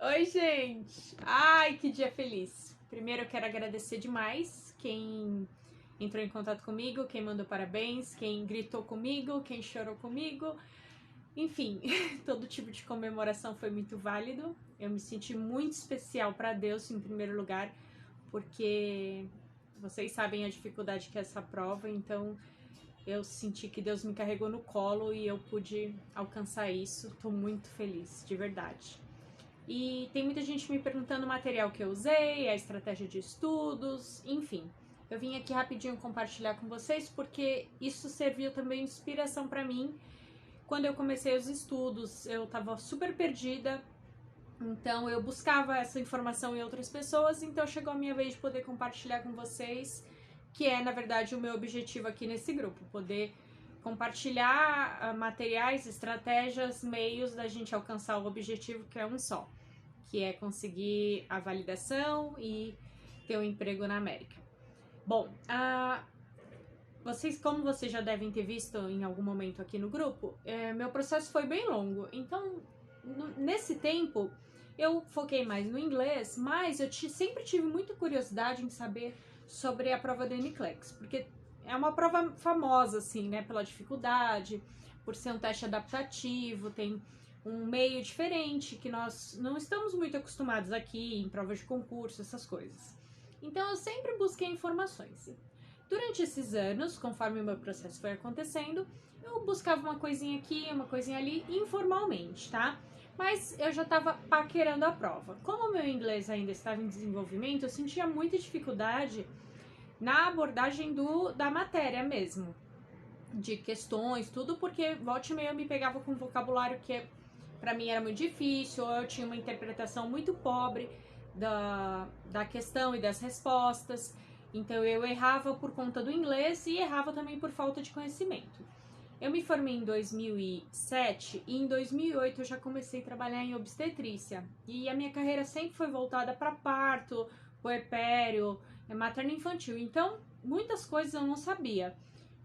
Oi, gente! Ai, que dia feliz! Primeiro eu quero agradecer demais quem entrou em contato comigo, quem mandou parabéns, quem gritou comigo, quem chorou comigo. Enfim, todo tipo de comemoração foi muito válido. Eu me senti muito especial para Deus em primeiro lugar, porque vocês sabem a dificuldade que é essa prova, então eu senti que Deus me carregou no colo e eu pude alcançar isso. Tô muito feliz, de verdade. E tem muita gente me perguntando o material que eu usei, a estratégia de estudos, enfim. Eu vim aqui rapidinho compartilhar com vocês porque isso serviu também de inspiração para mim. Quando eu comecei os estudos, eu estava super perdida, então eu buscava essa informação em outras pessoas, então chegou a minha vez de poder compartilhar com vocês, que é na verdade o meu objetivo aqui nesse grupo, poder compartilhar materiais, estratégias, meios da gente alcançar o objetivo que é um só, que é conseguir a validação e ter um emprego na América. Bom, como vocês já devem ter visto em algum momento aqui no grupo, meu processo foi bem longo. Então, nesse tempo, eu foquei mais no inglês, mas eu sempre tive muita curiosidade em saber sobre a prova do NCLEX, porque é uma prova famosa, assim, né, pela dificuldade, por ser um teste adaptativo, tem um meio diferente que nós não estamos muito acostumados aqui em provas de concurso, essas coisas. Então eu sempre busquei informações. Durante esses anos, conforme o meu processo foi acontecendo, eu buscava uma coisinha aqui, uma coisinha ali, informalmente, tá? Mas eu já estava paquerando a prova. Como o meu inglês ainda estava em desenvolvimento, eu sentia muita dificuldade na abordagem da matéria mesmo, de questões, tudo, porque volta e meia eu me pegava com um vocabulário que para mim era muito difícil, ou eu tinha uma interpretação muito pobre da questão e das respostas, então eu errava por conta do inglês e errava também por falta de conhecimento. Eu me formei em 2007 e em 2008 eu já comecei a trabalhar em obstetrícia, e a minha carreira sempre foi voltada para parto, puerpério, materno-infantil, então muitas coisas eu não sabia.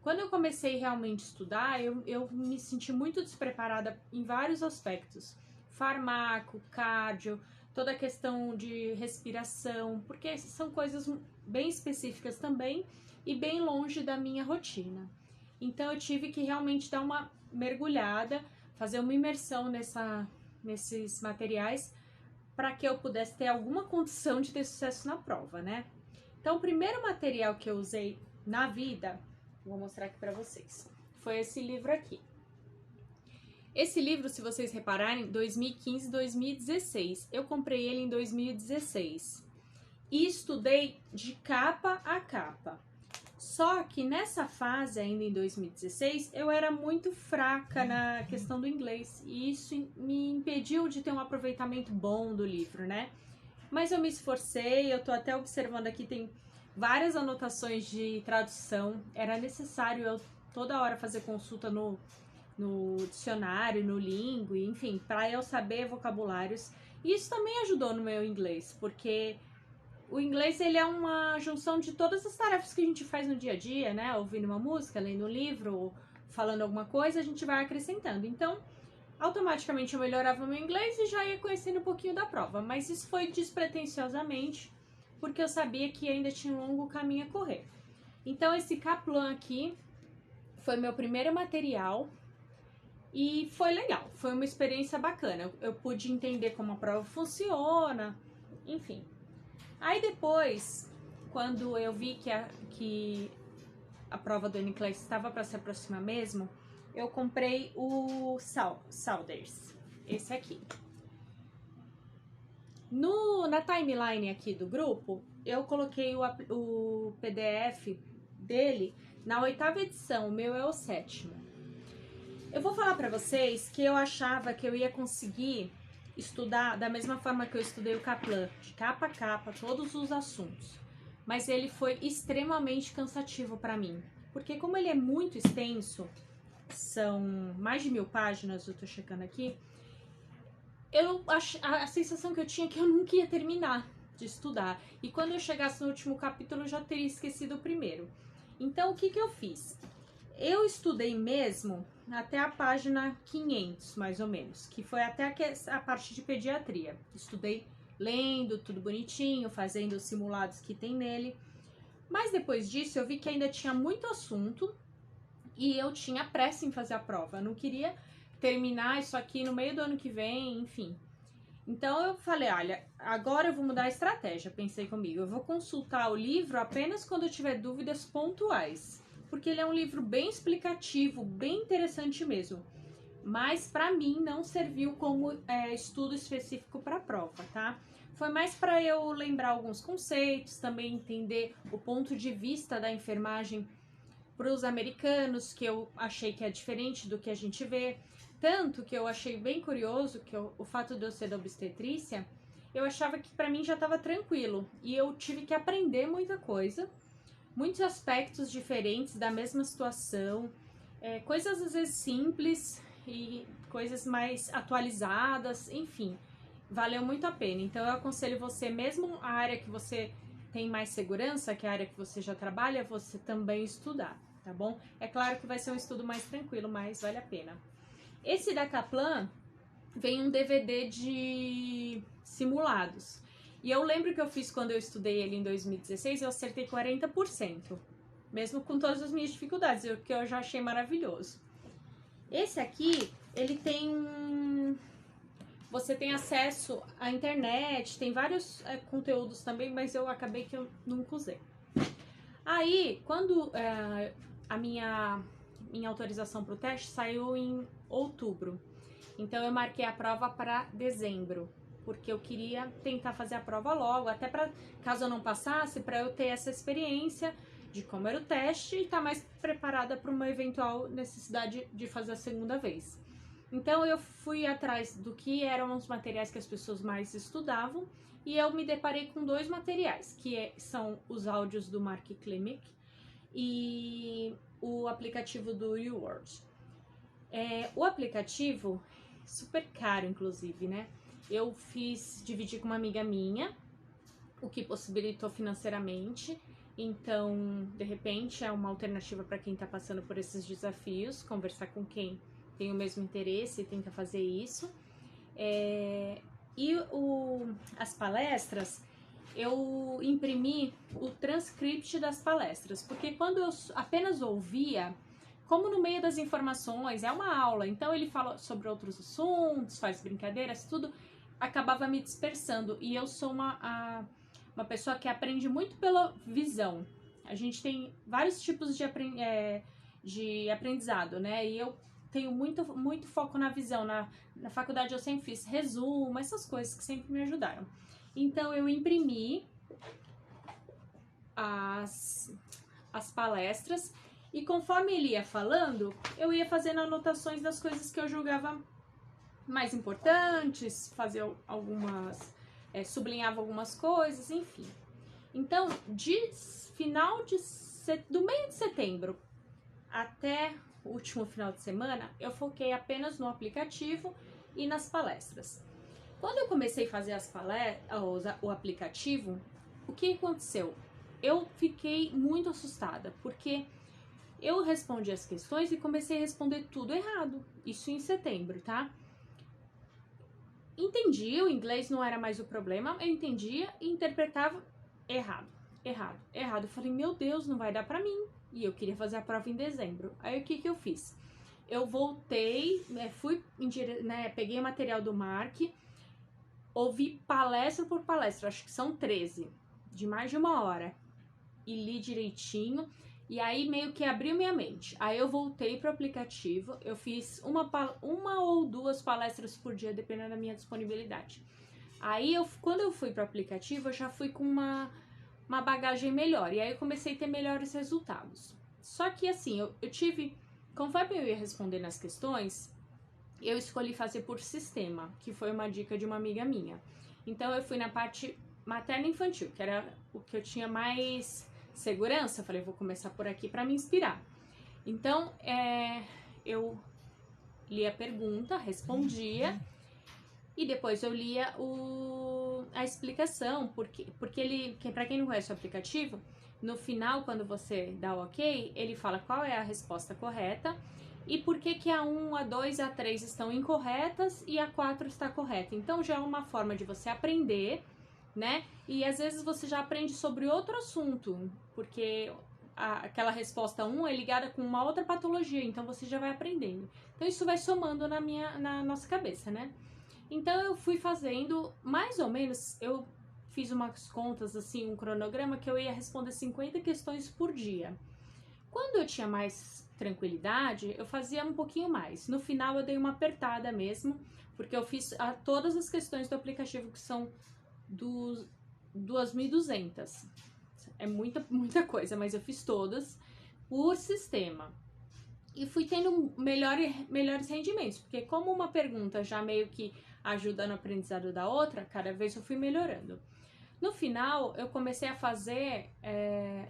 Quando eu comecei realmente a estudar, eu me senti muito despreparada em vários aspectos. Farmaco, cardio, toda a questão de respiração, porque são coisas bem específicas também e bem longe da minha rotina. Então eu tive que realmente dar uma mergulhada, fazer uma imersão nesses materiais para que eu pudesse ter alguma condição de ter sucesso na prova, né? Então o primeiro material que eu usei na vida, vou mostrar aqui para vocês, foi esse livro aqui. Esse livro, se vocês repararem, 2015 e 2016. Eu comprei ele em 2016 e estudei de capa a capa. Só que nessa fase, ainda em 2016, eu era muito fraca na questão do inglês e isso me impediu de ter um aproveitamento bom do livro, né? Mas eu me esforcei, eu tô até observando aqui, tem várias anotações de tradução. Era necessário eu toda hora fazer consulta no dicionário, no Lingue, enfim, para eu saber vocabulários. E isso também ajudou no meu inglês, porque o inglês ele é uma junção de todas as tarefas que a gente faz no dia a dia, né? Ouvindo uma música, lendo um livro, falando alguma coisa, a gente vai acrescentando. Então, automaticamente eu melhorava o meu inglês e já ia conhecendo um pouquinho da prova. Mas isso foi despretensiosamente, porque eu sabia que ainda tinha um longo caminho a correr. Então, esse Kaplan aqui foi meu primeiro material e foi legal, foi uma experiência bacana. Eu pude entender como a prova funciona, enfim. Aí depois, quando eu vi que a prova do NCLEX estava para se aproximar mesmo, eu comprei o Saunders, esse aqui. Na timeline aqui do grupo, eu coloquei o PDF dele na 8ª edição, o meu é o 7º. Eu vou falar para vocês que eu achava que eu ia conseguir estudar da mesma forma que eu estudei o Kaplan, de capa a capa, todos os assuntos. Mas ele foi extremamente cansativo para mim, porque como ele é muito extenso, são mais de 1000 páginas, eu tô checando aqui, a sensação que eu tinha é que eu nunca ia terminar de estudar. E quando eu chegasse no último capítulo, eu já teria esquecido o primeiro. Então, o que eu fiz? Eu estudei mesmo até a página 500, mais ou menos, que foi até a parte de pediatria. Estudei lendo, tudo bonitinho, fazendo os simulados que tem nele. Mas depois disso eu vi que ainda tinha muito assunto e eu tinha pressa em fazer a prova. Eu não queria terminar isso aqui no meio do ano que vem, enfim. Então eu falei, olha, agora eu vou mudar a estratégia, pensei comigo. Eu vou consultar o livro apenas quando eu tiver dúvidas pontuais. Porque ele é um livro bem explicativo, bem interessante mesmo. Mas para mim não serviu como estudo específico para a prova, tá? Foi mais para eu lembrar alguns conceitos, também entender o ponto de vista da enfermagem para os americanos, que eu achei que é diferente do que a gente vê. Tanto que eu achei bem curioso que o fato de eu ser da obstetrícia, eu achava que para mim já estava tranquilo. E eu tive que aprender muita coisa, muitos aspectos diferentes da mesma situação, coisas às vezes simples e coisas mais atualizadas, enfim, valeu muito a pena. Então eu aconselho você, mesmo a área que você tem mais segurança, que é a área que você já trabalha, você também estudar, tá bom? É claro que vai ser um estudo mais tranquilo, mas vale a pena. Esse da Kaplan vem um DVD de simulados. E eu lembro que eu fiz quando eu estudei ele em 2016, eu acertei 40%. Mesmo com todas as minhas dificuldades, o que eu já achei maravilhoso. Esse aqui, ele tem você tem acesso à internet, tem vários conteúdos também, mas eu acabei que eu nunca usei. Aí, quando a minha autorização para o teste saiu em outubro, então eu marquei a prova para dezembro, porque eu queria tentar fazer a prova logo, até para, caso eu não passasse, para eu ter essa experiência de como era o teste e estar mais preparada para uma eventual necessidade de fazer a segunda vez. Então eu fui atrás do que eram os materiais que as pessoas mais estudavam e eu me deparei com dois materiais, que são os áudios do Mark Klimek e o aplicativo do UWorld. O aplicativo, super caro inclusive, né? Eu dividi com uma amiga minha, o que possibilitou financeiramente. Então, de repente, é uma alternativa para quem está passando por esses desafios, conversar com quem tem o mesmo interesse e tenta fazer isso. As palestras, eu imprimi o transcript das palestras, porque quando eu apenas ouvia, como no meio das informações, é uma aula, então ele fala sobre outros assuntos, faz brincadeiras, tudo, acabava me dispersando. E eu sou uma pessoa que aprende muito pela visão. A gente tem vários tipos de aprendizado, né? E eu tenho muito foco na visão. Na faculdade eu sempre fiz resumo, essas coisas que sempre me ajudaram. Então eu imprimi as palestras e conforme ele ia falando, eu ia fazendo anotações das coisas que eu julgava mais importantes, fazia algumas, sublinhava algumas coisas, enfim. Então, do meio de setembro até o último final de semana, eu foquei apenas no aplicativo e nas palestras. Quando eu comecei a fazer o aplicativo, o que aconteceu? Eu fiquei muito assustada, porque eu respondi as questões e comecei a responder tudo errado. Isso em setembro, tá? Entendi, o inglês não era mais o problema, eu entendia e interpretava errado. Eu falei, meu Deus, não vai dar pra mim. E eu queria fazer a prova em dezembro. Aí o que eu fiz? Eu voltei, peguei o material do Mark, ouvi palestra por palestra, acho que são 13, de mais de 1 hora. E li direitinho. E aí meio que abriu minha mente. Aí eu voltei pro aplicativo, eu fiz uma ou 2 palestras por dia, dependendo da minha disponibilidade. Aí quando eu fui pro aplicativo, eu já fui com uma bagagem melhor. E aí eu comecei a ter melhores resultados. Só que assim, eu tive, conforme eu ia respondendo as questões, eu escolhi fazer por sistema, que foi uma dica de uma amiga minha. Então eu fui na parte materno infantil, que era o que eu tinha mais segurança. Eu falei, vou começar por aqui para me inspirar. Então, eu lia a pergunta, respondia, e depois eu lia a explicação, porque ele, para quem não conhece o aplicativo, no final, quando você dá o ok, ele fala qual é a resposta correta e por que a 1, a 2 e a 3 estão incorretas e a 4 está correta. Então já é uma forma de você aprender, né? E às vezes você já aprende sobre outro assunto, porque aquela resposta 1 é ligada com uma outra patologia, então você já vai aprendendo. Então isso vai somando na nossa cabeça, né? Então eu fui fazendo, mais ou menos, eu fiz umas contas, assim, um cronograma que eu ia responder 50 questões por dia. Quando eu tinha mais tranquilidade, eu fazia um pouquinho mais. No final eu dei uma apertada mesmo, porque eu fiz todas as questões do aplicativo, que são 2.200. É muita coisa, mas eu fiz todas por sistema. E fui tendo melhores rendimentos, porque como uma pergunta já meio que ajuda no aprendizado da outra, cada vez eu fui melhorando. No final, eu comecei a fazer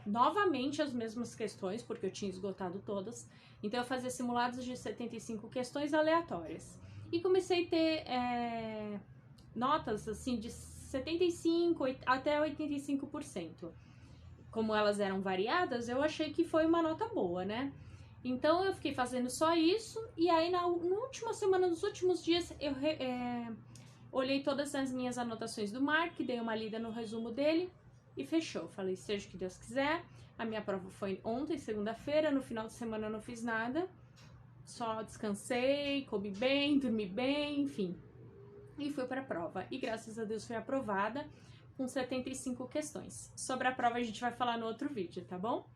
novamente as mesmas questões, porque eu tinha esgotado todas. Então, eu fazia simulados de 75 questões aleatórias. E comecei a ter notas, assim, de 75 até 85%. Como elas eram variadas, eu achei que foi uma nota boa, né? Então, eu fiquei fazendo só isso. E aí, na última semana, nos últimos dias, eu olhei todas as minhas anotações do Mark, dei uma lida no resumo dele e fechou. Falei, seja o que Deus quiser. A minha prova foi ontem, segunda-feira. No final de semana eu não fiz nada. Só descansei, comi bem, dormi bem, enfim. E fui para a prova. E graças a Deus fui aprovada com 75 questões. Sobre a prova a gente vai falar no outro vídeo, tá bom?